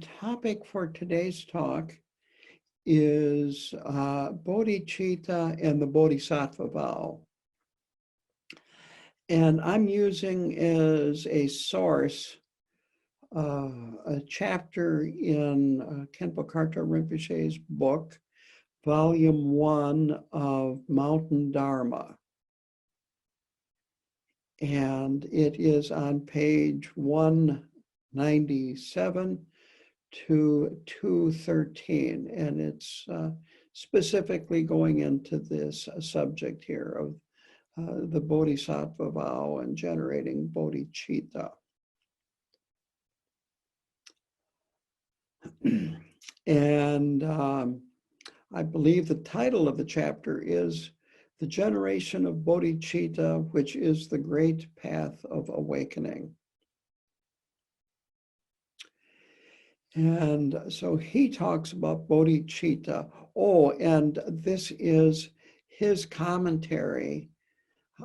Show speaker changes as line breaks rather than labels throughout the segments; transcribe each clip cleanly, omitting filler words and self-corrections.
topic for today's talk is Bodhichitta and the Bodhisattva Vow. And I'm using as a source a chapter in Khenpo Karthar Rinpoche's book, Volume 1 of Mountain Dharma. And it is on page 197 to 213. And it's specifically going into this subject here of the Bodhisattva Vow and generating Bodhichitta. And I believe the title of the chapter is The Generation of Bodhichitta, which is the Great Path of Awakening. And so he talks about Bodhichitta. Oh, and this is his commentary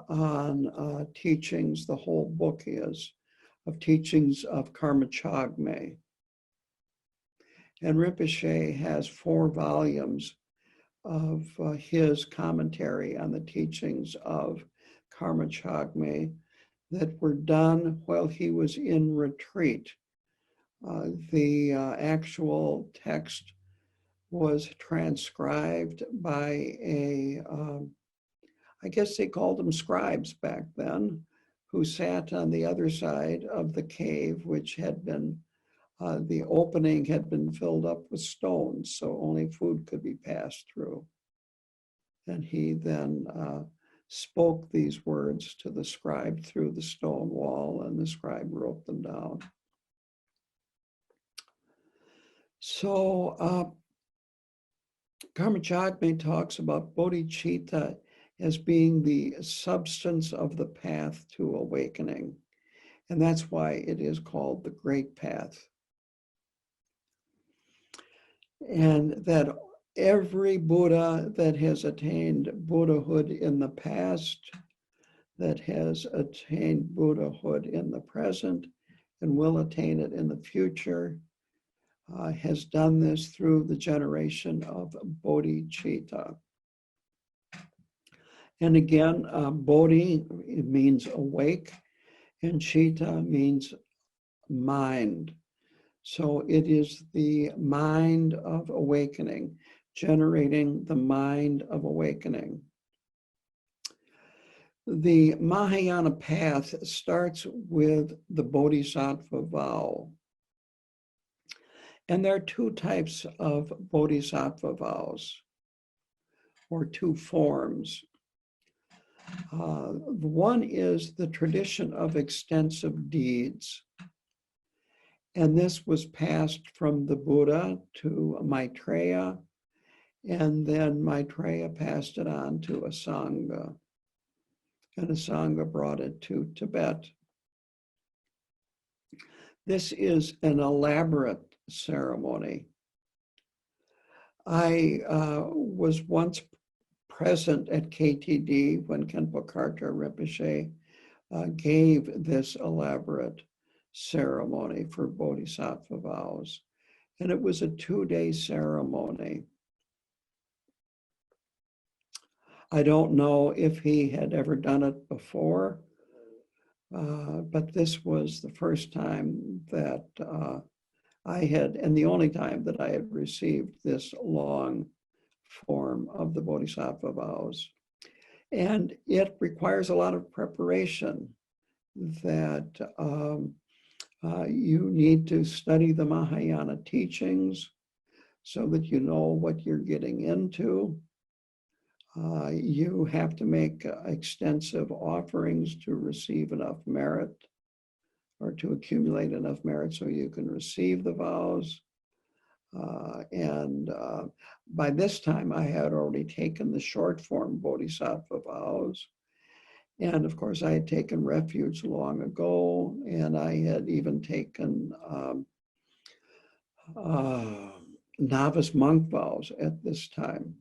on teachings, the whole book is, of teachings of Karma Chagme. And Rinpoche has 4 volumes of his commentary on the teachings of Karma Chagme that were done while he was in retreat. The actual text was transcribed by I guess they called them scribes back then, who sat on the other side of the cave, which had been, the opening had been filled up with stones, so only food could be passed through. And he then spoke these words to the scribe through the stone wall, and the scribe wrote them down. So Karma Chagme talks about Bodhichitta as being the substance of the path to awakening. And that's why it is called the Great Path. And that every Buddha that has attained Buddhahood in the past, that has attained Buddhahood in the present, and will attain it in the future, has done this through the generation of Bodhichitta. And again, Bodhi means awake, and Chitta means mind. So it is the mind of awakening, generating the mind of awakening. The Mahayana path starts with the Bodhisattva vow. And there are 2 types of Bodhisattva vows, or 2 forms. One is the tradition of extensive deeds. And this was passed from the Buddha to Maitreya, and then Maitreya passed it on to a Sangha, and a Sangha brought it to Tibet. This is an elaborate ceremony. I was once present at KTD when Khenpo Karthar Rinpoche gave this elaborate ceremony for Bodhisattva vows. And it was a 2-day ceremony. I don't know if he had ever done it before, but this was the first time that I had, and the only time that I had received this long form of the Bodhisattva vows. And it requires a lot of preparation, that you need to study the Mahayana teachings so that you know what you're getting into. You have to make extensive offerings to receive enough merit, or to accumulate enough merit so you can receive the vows. And by this time, I had already taken the short form Bodhisattva vows. And of course, I had taken refuge long ago, and I had even taken novice monk vows at this time.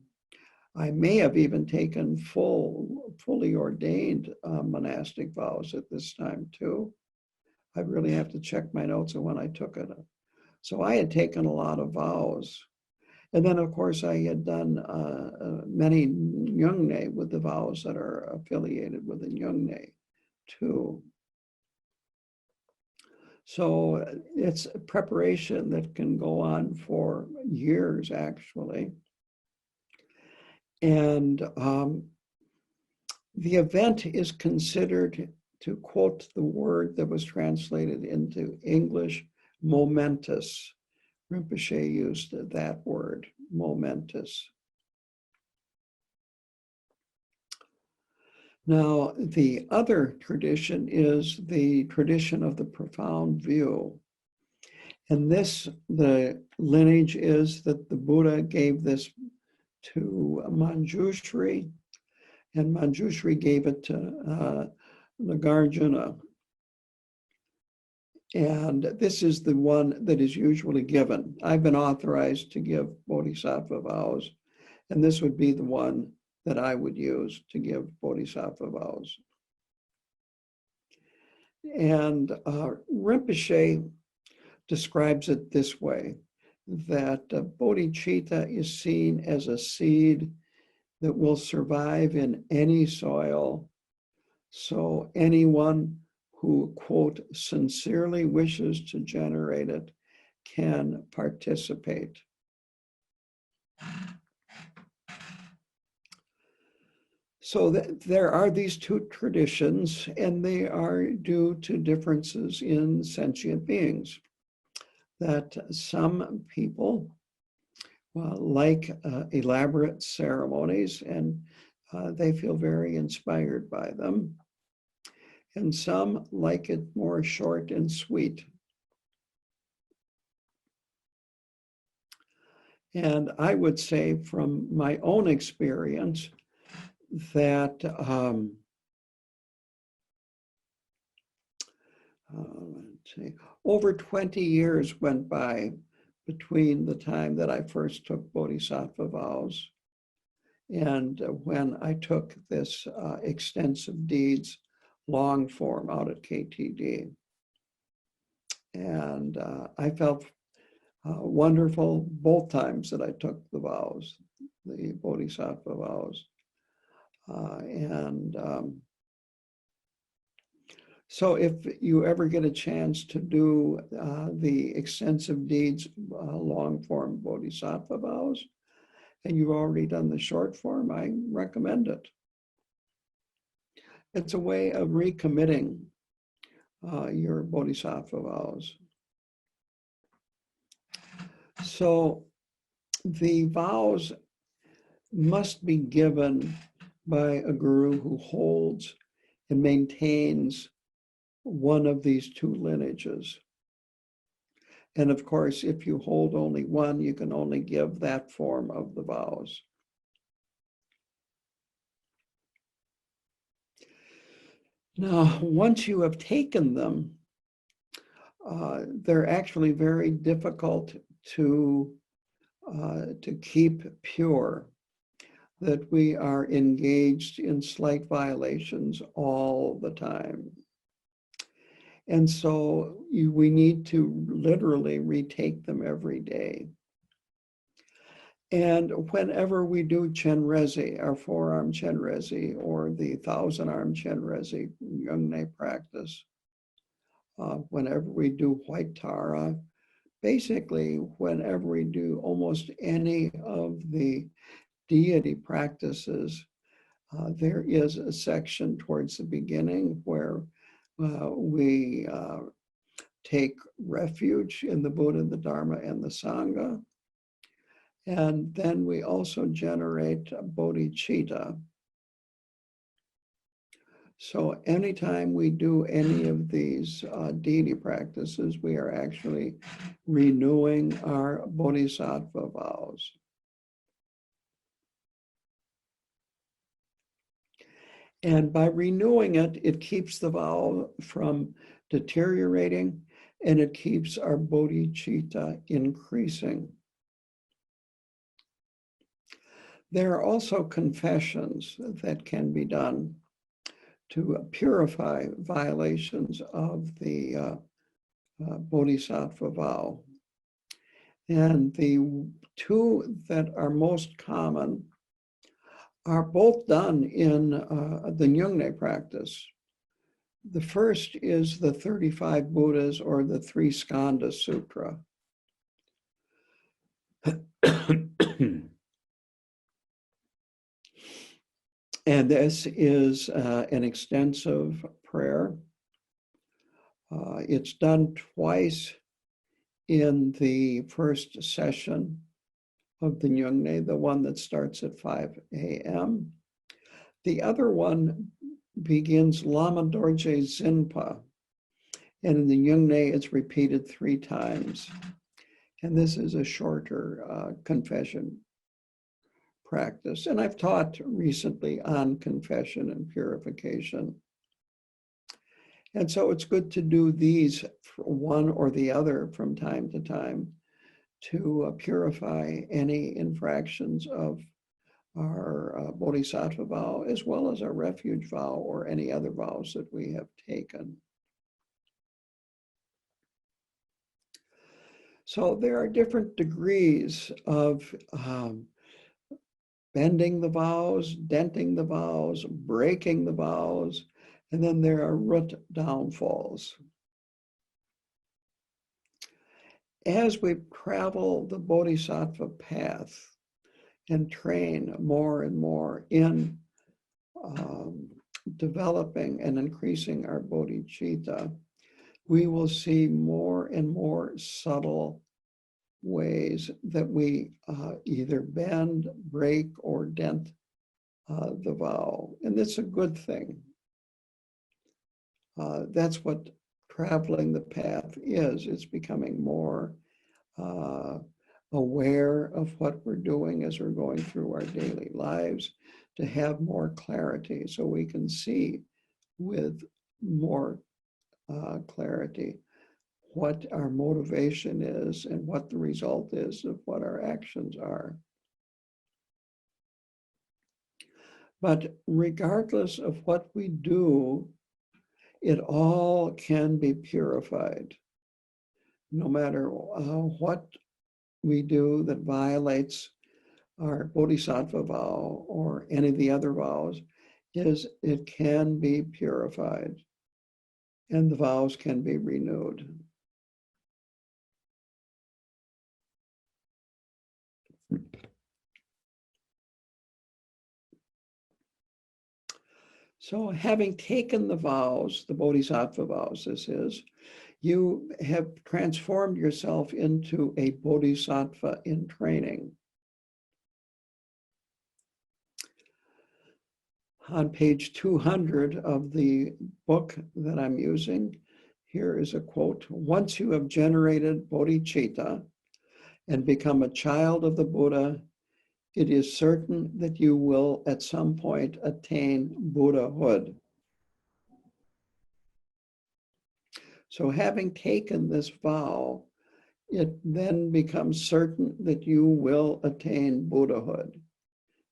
I may have even taken fully ordained monastic vows at this time too. I really have to check my notes on when I took it. So I had taken a lot of vows. And then, of course, I had done many Nyungne with the vows that are affiliated with the Nyungne too. So it's a preparation that can go on for years, actually. And the event is considered, to quote the word that was translated into English, momentous. Rinpoche used that word, momentous. Now, the other tradition is the tradition of the profound view. And this, the lineage is that the Buddha gave this to Manjushri, and Manjushri gave it to Nagarjuna. And this is the one that is usually given. I've been authorized to give Bodhisattva vows, and this would be the one that I would use to give Bodhisattva vows. And Rinpoche describes it this way, that Bodhicitta is seen as a seed that will survive in any soil. So anyone who, quote, sincerely wishes to generate it can participate. So there are these two traditions, and they are due to differences in sentient beings. That some people like elaborate ceremonies, and they feel very inspired by them. And some like it more short and sweet. And I would say from my own experience that let's see, over 20 years went by between the time that I first took Bodhisattva vows and when I took this extensive deeds long form out at KTD. And I felt wonderful both times that I took the vows, the Bodhisattva vows. So if you ever get a chance to do the extensive deeds long form Bodhisattva vows, and you've already done the short form, I recommend it. It's a way of recommitting your Bodhisattva vows. So the vows must be given by a guru who holds and maintains one of these two lineages. And of course, if you hold only one, you can only give that form of the vows. Now, once you have taken them, they're actually very difficult to keep pure, that we are engaged in slight violations all the time. And so we need to literally retake them every day. And whenever we do Chenrezi, our four-arm Chenrezi, or the 1,000-arm Chenrezi, Yungne practice, whenever we do White Tara, basically whenever we do almost any of the deity practices, there is a section towards the beginning where we take refuge in the Buddha, the Dharma, and the Sangha. And then we also generate Bodhichitta. So anytime we do any of these deity practices, we are actually renewing our Bodhisattva vows. And by renewing it, it keeps the vow from deteriorating, and it keeps our bodhicitta increasing. There are also confessions that can be done to purify violations of the Bodhisattva vow. And the two that are most common are both done in the Nyungne practice. The first is the 35 Buddhas, or the 3 Skanda Sutra. And this is an extensive prayer. It's done twice in the first session of the Nyungne, the one that starts at 5 a.m. The other one begins Lama Dorje Zinpa, and in the Nyungne it's repeated 3 times. And this is a shorter confession practice. And I've taught recently on confession and purification. And so it's good to do these, one or the other, from time to time to purify any infractions of our Bodhisattva vow, as well as our refuge vow or any other vows that we have taken. So there are different degrees of bending the vows, denting the vows, breaking the vows, and then there are root downfalls. As we travel the Bodhisattva path and train more and more in developing and increasing our Bodhicitta, we will see more and more subtle ways that we either bend, break, or dent the vow. And that's a good thing. That's what traveling the path is. It's becoming more aware of what we're doing as we're going through our daily lives, to have more clarity so we can see with more clarity what our motivation is and what the result is of what our actions are. But regardless of what we do, it all can be purified. No matter what we do that violates our Bodhisattva vow or any of the other vows, it can be purified, and the vows can be renewed. So having taken the vows, the Bodhisattva vows, this is, you have transformed yourself into a Bodhisattva in training. On page 200 of the book that I'm using, here is a quote: "Once you have generated Bodhicitta and become a child of the Buddha, it is certain that you will at some point attain Buddhahood." So having taken this vow, it then becomes certain that you will attain Buddhahood.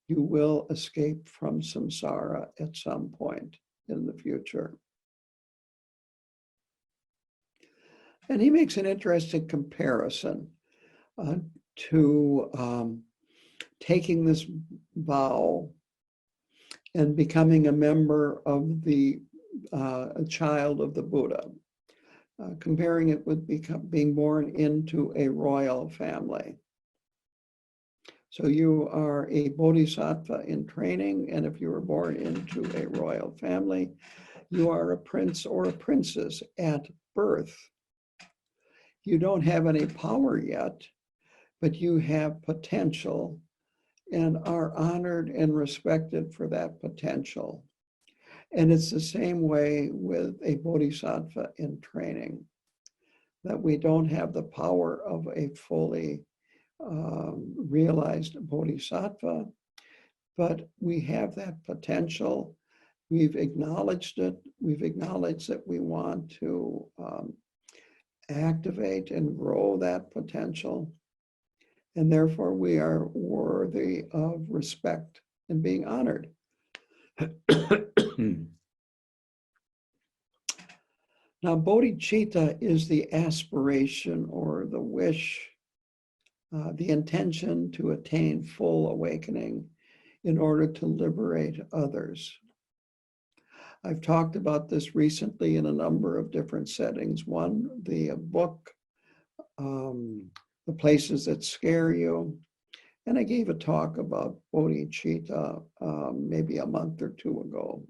You will escape from samsara at some point in the future. And he makes an interesting comparison to taking this vow and becoming a member of a child of the Buddha, comparing it with being born into a royal family. So you are a Bodhisattva in training, and if you were born into a royal family, you are a prince or a princess at birth. You don't have any power yet, but you have potential and are honored and respected for that potential. And it's the same way with a Bodhisattva in training, that we don't have the power of a fully realized Bodhisattva, but we have that potential. We've acknowledged it. We've acknowledged that we want to activate and grow that potential. And therefore we are worthy of respect and being honored. Now, bodhicitta is the aspiration or the wish the intention to attain full awakening in order to liberate others. I've talked about this recently in a number of different settings. One, the book, The Places That Scare You. And I gave a talk about Bodhichitta maybe a month or two ago.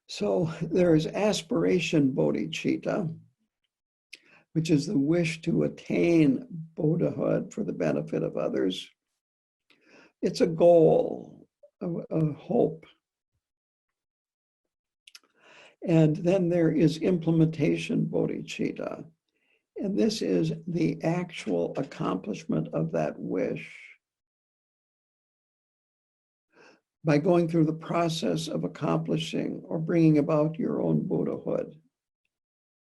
So there is aspiration bodhicitta, which is the wish to attain Buddhahood for the benefit of others. It's a goal, a hope. And then there is implementation bodhicitta. And this is the actual accomplishment of that wish by going through the process of accomplishing or bringing about your own Buddhahood.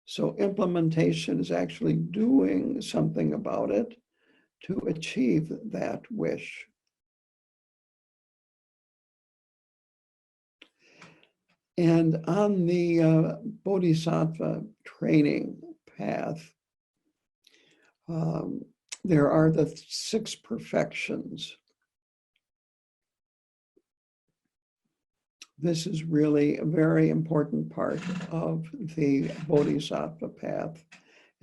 So implementation is actually doing something about it to achieve that wish. And on the Bodhisattva training path, there are the 6 perfections. This is really a very important part of the Bodhisattva path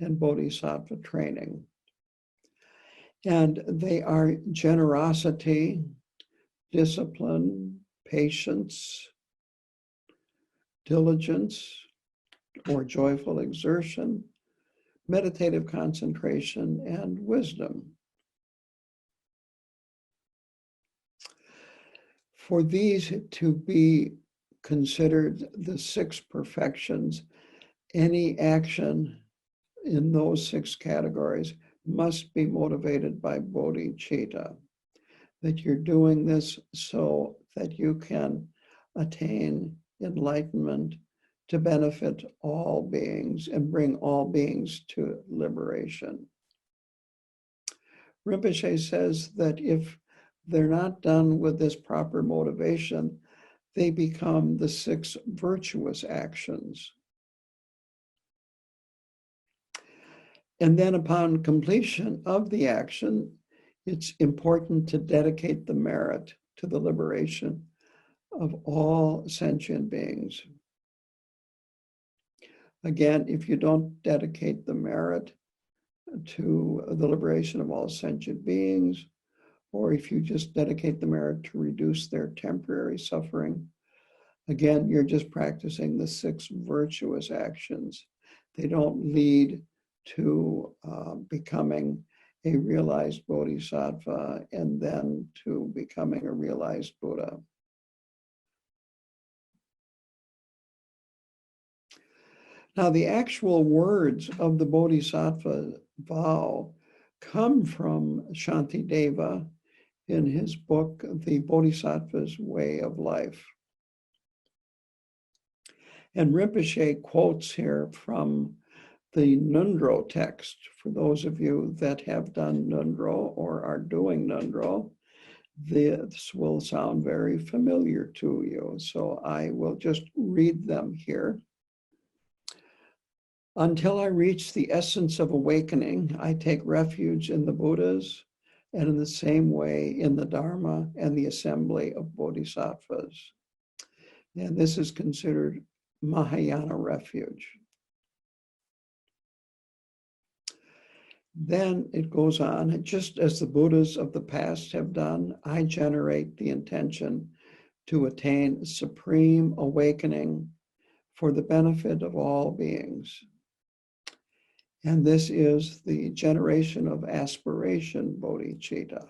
and Bodhisattva training. And they are generosity, discipline, patience, diligence or joyful exertion, meditative concentration, and wisdom. For these to be considered the 6 perfections, any action in those 6 categories must be motivated by bodhicitta, that you're doing this so that you can attain enlightenment to benefit all beings and bring all beings to liberation. Rinpoche says that if they're not done with this proper motivation, they become the 6 virtuous actions. And then upon completion of the action, it's important to dedicate the merit to the liberation of all sentient beings. Again, if you don't dedicate the merit to the liberation of all sentient beings, or if you just dedicate the merit to reduce their temporary suffering, again, you're just practicing the 6 virtuous actions. They don't lead to becoming a realized bodhisattva and then to becoming a realized Buddha. Now, the actual words of the Bodhisattva vow come from Shantideva in his book, The Bodhisattva's Way of Life. And Rinpoche quotes here from the Nundro text. For those of you that have done Nundro or are doing Nundro, this will sound very familiar to you. So I will just read them here. Until I reach the essence of awakening, I take refuge in the Buddhas, and in the same way in the Dharma and the assembly of Bodhisattvas. And this is considered Mahayana refuge. Then it goes on, just as the Buddhas of the past have done, I generate the intention to attain supreme awakening for the benefit of all beings. And this is the generation of aspiration bodhicitta.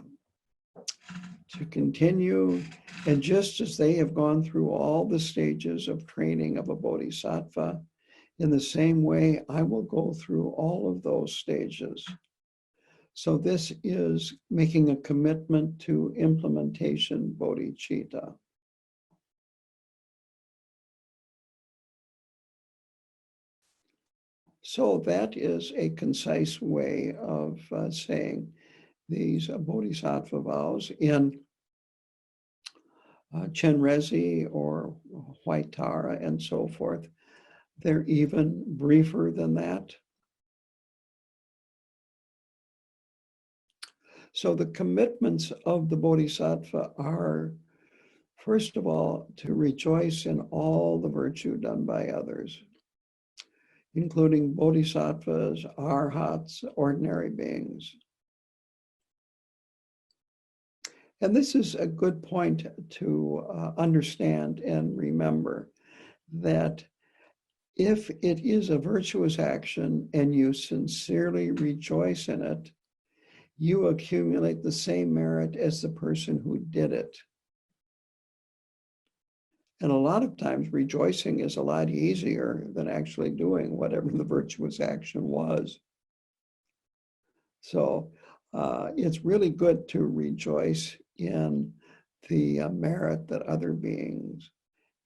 To continue, and just as they have gone through all the stages of training of a bodhisattva, in the same way, I will go through all of those stages. So this is making a commitment to implementation bodhicitta. So that is a concise way of saying these Bodhisattva vows. In Chenrezig or White Tara and so forth, they're even briefer than that. So the commitments of the Bodhisattva are, first of all, to rejoice in all the virtue done by others, including bodhisattvas, arhats, ordinary beings. And this is a good point to understand and remember, that if it is a virtuous action and you sincerely rejoice in it, you accumulate the same merit as the person who did it. And a lot of times rejoicing is a lot easier than actually doing whatever the virtuous action was. So it's really good to rejoice in the merit that other beings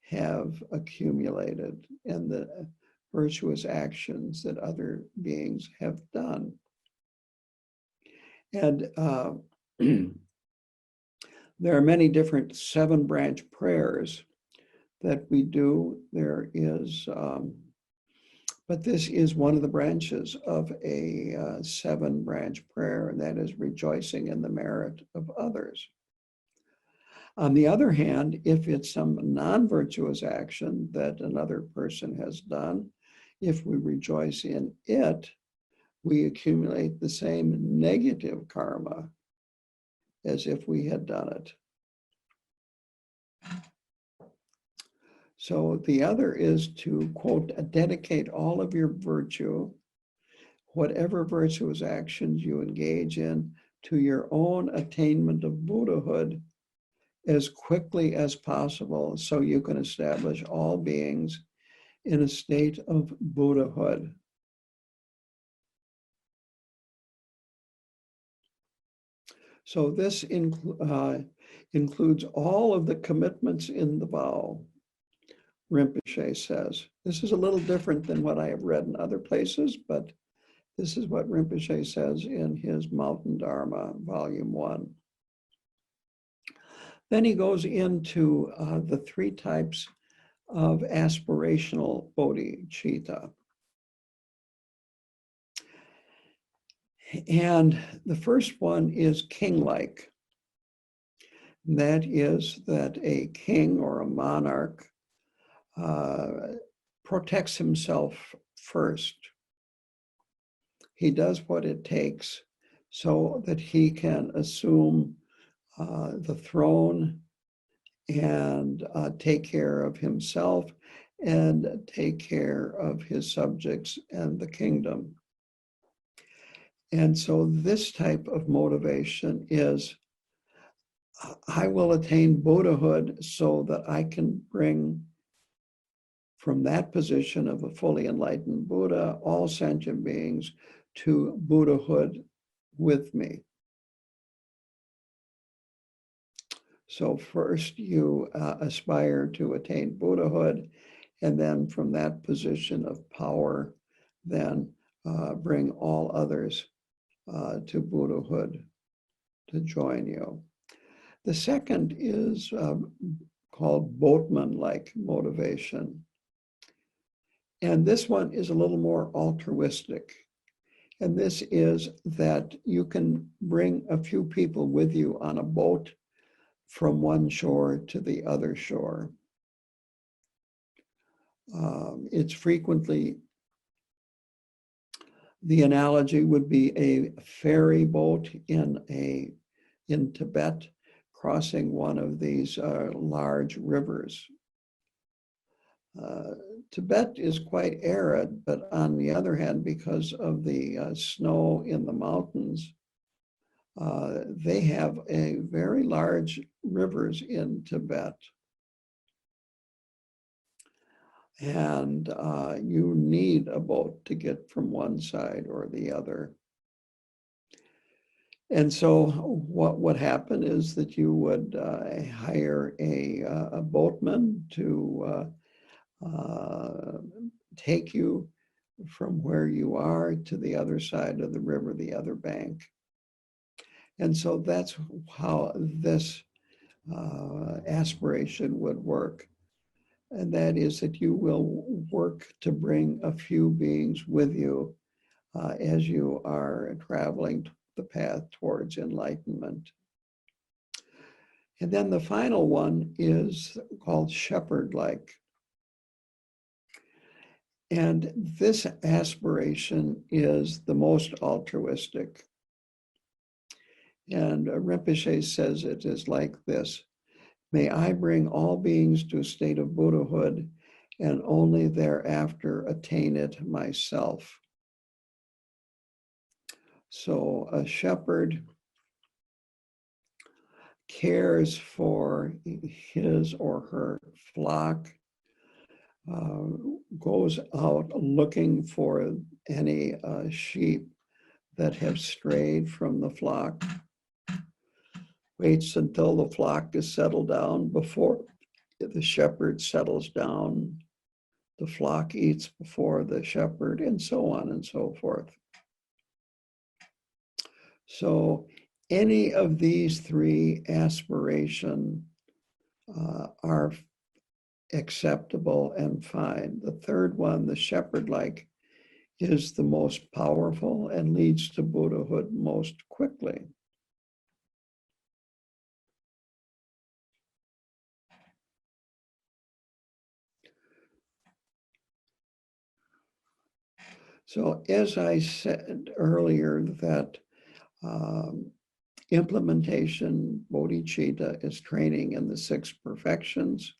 have accumulated and the virtuous actions that other beings have done. And there are many different 7-branch prayers that we do. There is, but this is one of the branches of a 7-branch prayer, and that is rejoicing in the merit of others. On the other hand, if it's some non-virtuous action that another person has done, if we rejoice in it, we accumulate the same negative karma as if we had done it. So the other is to, quote, dedicate all of your virtue, whatever virtuous actions you engage in, to your own attainment of Buddhahood as quickly as possible, so you can establish all beings in a state of Buddhahood. So this includes all of the commitments in the vow, Rinpoche says. This is a little different than what I have read in other places, but this is what Rinpoche says in his Mountain Dharma, Volume 1. Then he goes into the 3 types of aspirational bodhicitta. And the first one is king-like. That is that a king or a monarch protects himself first. He does what it takes so that he can assume the throne and take care of himself and take care of his subjects and the kingdom. And so this type of motivation is, I will attain Buddhahood so that I can bring from that position of a fully enlightened Buddha, all sentient beings to Buddhahood with me. So first you aspire to attain Buddhahood, and then from that position of power, then bring all others to Buddhahood to join you. The second is called Boatman-like motivation. And this one is a little more altruistic. And this is that you can bring a few people with you on a boat from one shore to the other shore. It's frequently, the analogy would be a ferry boat in Tibet, crossing one of these large rivers. Tibet is quite arid, but on the other hand, because of the snow in the mountains, they have a very large rivers in Tibet. And you need a boat to get from one side or the other. And so what would happen is that you would hire a boatman to take you from where you are to the other side of the river, the other bank. And so that's how this aspiration would work. And that is that you will work to bring a few beings with you as you are traveling the path towards enlightenment. And then the final one is called shepherd-like. And this aspiration is the most altruistic. And Rinpoche says it is like this: may I bring all beings to a state of Buddhahood and only thereafter attain it myself. So a shepherd cares for his or her flock, goes out looking for any sheep that have strayed from the flock, waits until the flock is settled down before the shepherd settles down, the flock eats before the shepherd, and so on and so forth. So any of these three aspirations are acceptable and fine. The third one, the shepherd-like, is the most powerful and leads to Buddhahood most quickly. So as I said earlier, that implementation, Bodhicitta, is training in the 6 perfections.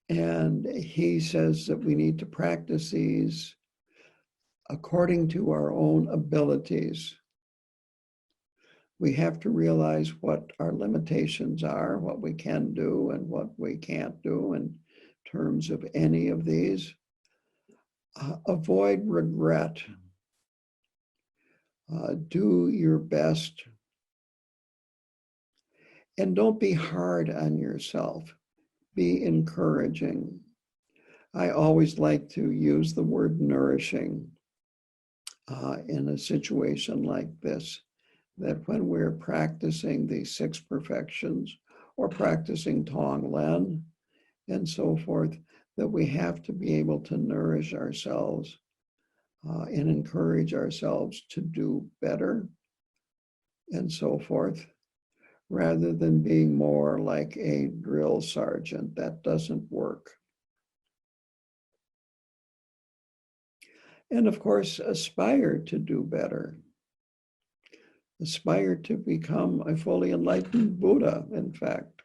And he says that we need to practice these according to our own abilities. We have to realize what our limitations are, what we can do and what we can't do in terms of any of these. Avoid regret. Do your best. And don't be hard on yourself. Be encouraging. I always like to use the word nourishing in a situation like this, that when we're practicing the 6 perfections or practicing tonglen and so forth, that we have to be able to nourish ourselves and encourage ourselves to do better and so forth, rather than being more like a drill sergeant. That doesn't work. And of course, aspire to do better. Aspire to become a fully enlightened Buddha, in fact.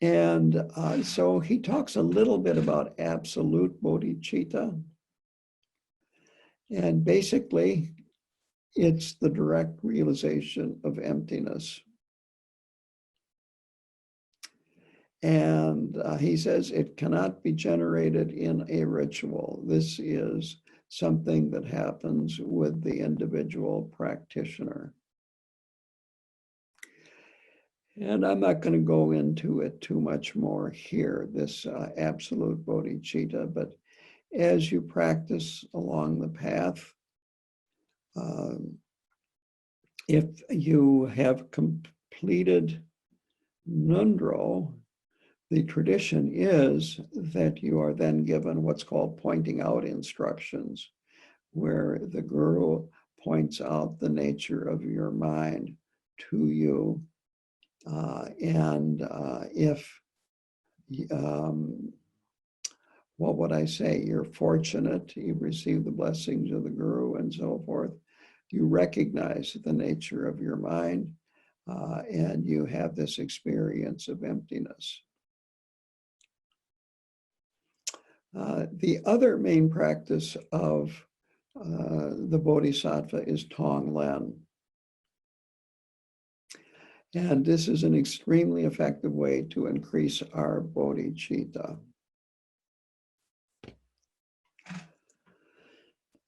And so he talks a little bit about absolute bodhicitta. And basically, it's the direct realization of emptiness. And he says it cannot be generated in a ritual. This is something that happens with the individual practitioner. And I'm not going to go into it too much more here, this absolute bodhicitta, but as you practice along the path, if you have completed Nundro, the tradition is that you are then given what's called pointing out instructions, where the guru points out the nature of your mind to you. If, what would I say, you're fortunate, you've received the blessings of the guru and so forth, you recognize the nature of your mind and you have this experience of emptiness. The other main practice of the Bodhisattva is tonglen. And this is an extremely effective way to increase our bodhicitta.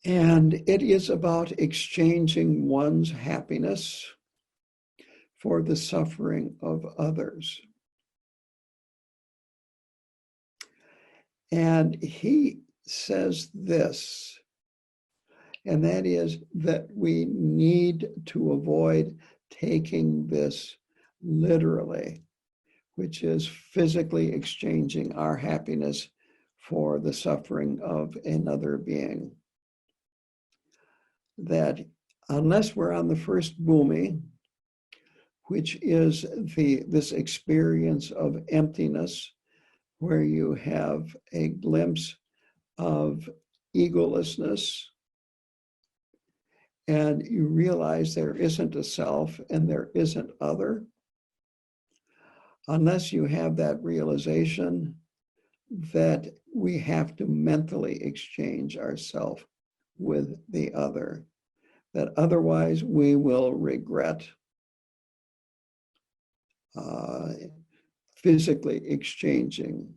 And it is about exchanging one's happiness for the suffering of others. And he says this, and that is that we need to avoid taking this literally, which is physically exchanging our happiness for the suffering of another being. that unless we're on the first bhumi, which is this experience of emptiness, where you have a glimpse of egolessness, and you realize there isn't a self and there isn't other. Unless you have that realization that we have to mentally exchange ourself with the other, that otherwise we will regret physically exchanging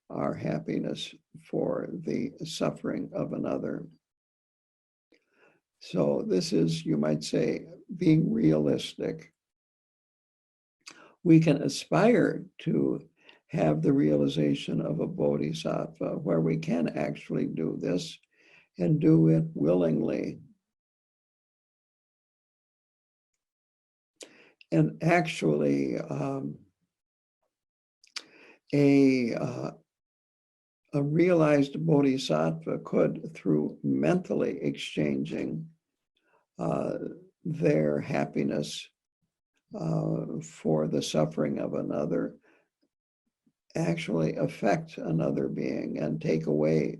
our happiness for the suffering of another. So this is, you might say, being realistic. We can aspire to have the realization of a bodhisattva where we can actually do this and do it willingly. And actually, a realized bodhisattva could, through mentally exchanging their happiness for the suffering of another, actually affect another being and take away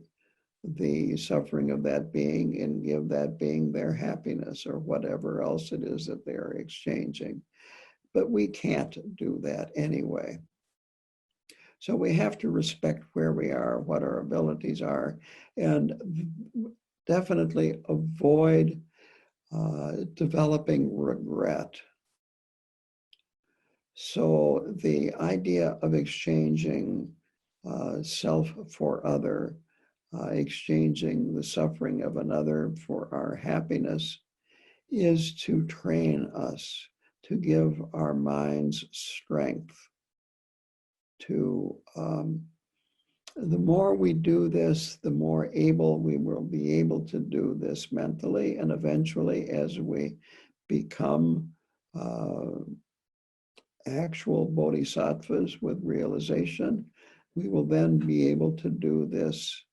the suffering of that being and give that being their happiness or whatever else it is that they're exchanging. But we can't do that anyway. So we have to respect where we are, what our abilities are, and definitely avoid developing regret. So the idea of exchanging self for other, exchanging the suffering of another for our happiness, is to train us, to give our minds strength. The more we do this, the more able we will be able to do this mentally, and eventually, as we become actual bodhisattvas with realization, we will then be able to do this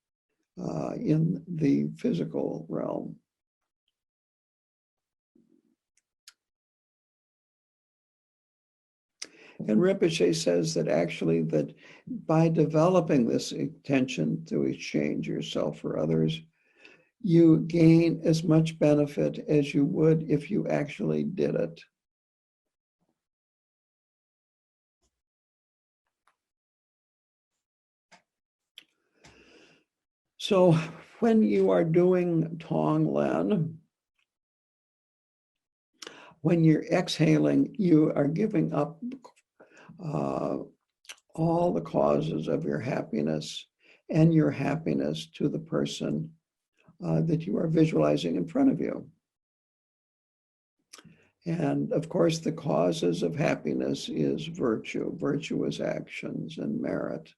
in the physical realm. And Rinpoche says that actually that by developing this intention to exchange yourself for others, you gain as much benefit as you would if you actually did it. So when you are doing tonglen, when you're exhaling, you are giving up all the causes of your happiness and your happiness to the person that you are visualizing in front of you. And of course, the causes of happiness is virtue, virtuous actions and merit.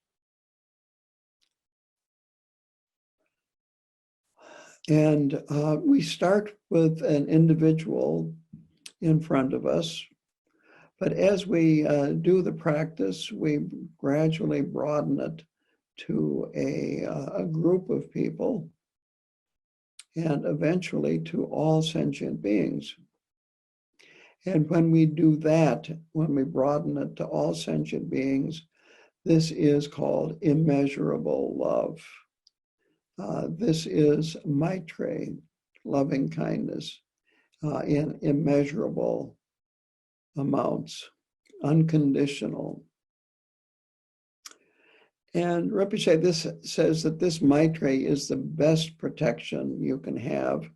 And we start with an individual in front of us, but as we do the practice, we gradually broaden it to a group of people and eventually to all sentient beings. And when we do that, when we broaden it to all sentient beings, this is called immeasurable love. This is Maitre, loving kindness, in immeasurable amounts, unconditional. And Rinpoche this says that this Maitre is the best protection you can have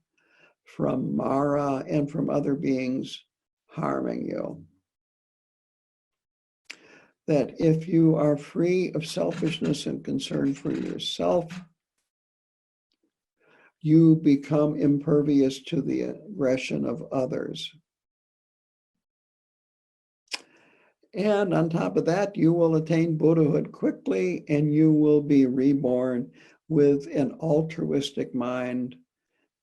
from Mara and from other beings harming you. That if you are free of selfishness and concern for yourself, you become impervious to the aggression of others. And on top of that, you will attain Buddhahood quickly, and you will be reborn with an altruistic mind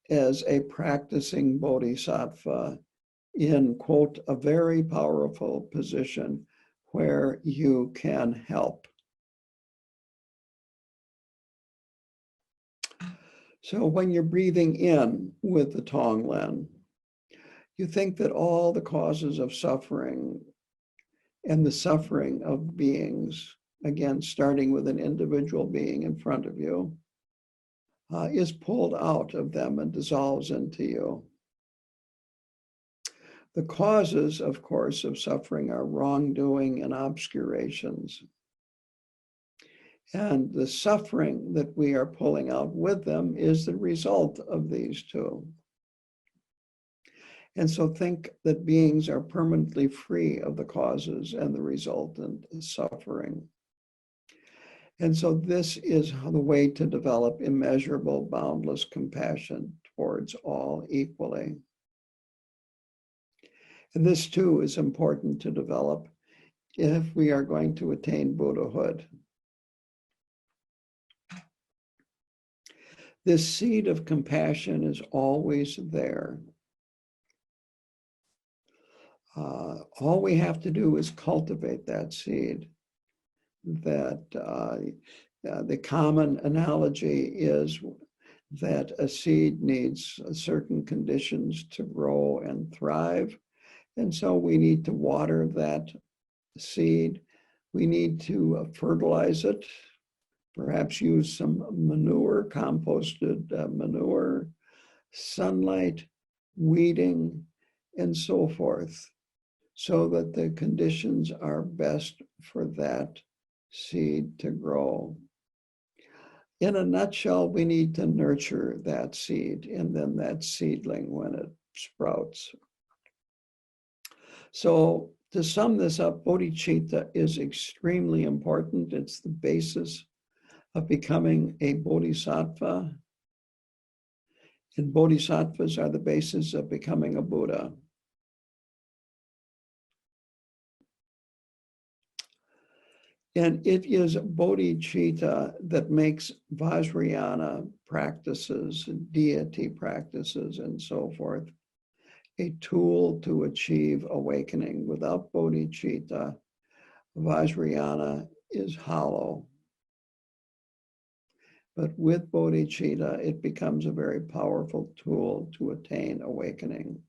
as a practicing bodhisattva in, quote, a very powerful position where you can help. So when you're breathing in with the tonglen, you think that all the causes of suffering and the suffering of beings, again, starting with an individual being in front of you, is pulled out of them and dissolves into you. The causes, of course, of suffering are wrongdoing and obscurations. And the suffering that we are pulling out with them is the result of these two. And so think that beings are permanently free of the causes and the resultant suffering. And so this is the way to develop immeasurable, boundless compassion towards all equally. And this too is important to develop if we are going to attain Buddhahood. This seed of compassion is always there. All we have to do is cultivate that seed. That the common analogy is that a seed needs certain conditions to grow and thrive. And so we need to water that seed. We need to fertilize it, perhaps use some manure, composted manure, sunlight, weeding, and so forth, so that the conditions are best for that seed to grow. In a nutshell, we need to nurture that seed and then that seedling when it sprouts. So to sum this up, bodhicitta is extremely important. It's the basis of becoming a bodhisattva. And bodhisattvas are the basis of becoming a Buddha. And it is bodhicitta that makes Vajrayana practices, deity practices, and so forth, a tool to achieve awakening. Without bodhicitta, Vajrayana is hollow. But with bodhicitta, it becomes a very powerful tool to attain awakening.